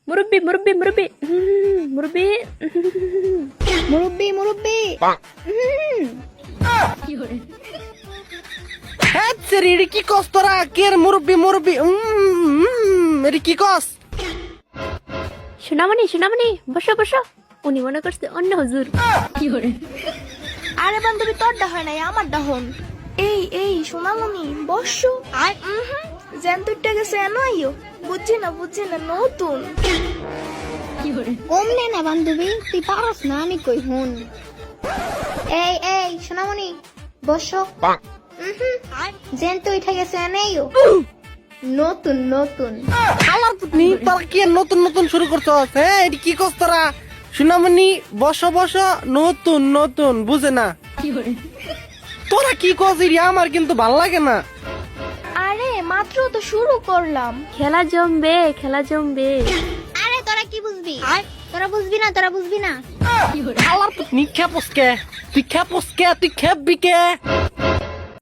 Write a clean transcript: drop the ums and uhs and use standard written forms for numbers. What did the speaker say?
মুরব্বি মুরব্বি মুরব্বি মুরব্বি মুরব্বি মুরব্বি হ্যাঁ সেরি এটা কি কস তোরা কের মুরব্বি মুরব্বি এটা কি কস? সোনামণি সোনামণি বসো বসো। উনি মনে করছে অন্য হুজুর। আরে বান্ধবী তোরটা হয় নাই আমারটা হন। এই সোনামণি বসো। জ্যান্তরটা গেছে এনাইও বুঝছি না নতুন কমলে না বান্ধবী, তুই পারস না, আমি কই হুন। এই সোনামণি বসো। জেন তো উঠে গেছে এনেইও নতুন নতুন। আলার পুতনি তোরা কি নতুন নতুন শুরু করছস? হ্যাঁ এটা কি কস তোরা? সোনামণি বসো বসো, নতুন নতুন বুঝে না তোরা কি কস? আমার কিন্তু ভাল লাগে না। আরে মাত্র তো শুরু করলাম। খেলা জমবে খেলা জমবে। আরে তোরা কি বুঝবি? তোরা বুঝবি না। আলার পুতনি খেপস কে? তুই খেপস কে? তুই খেপবি কে?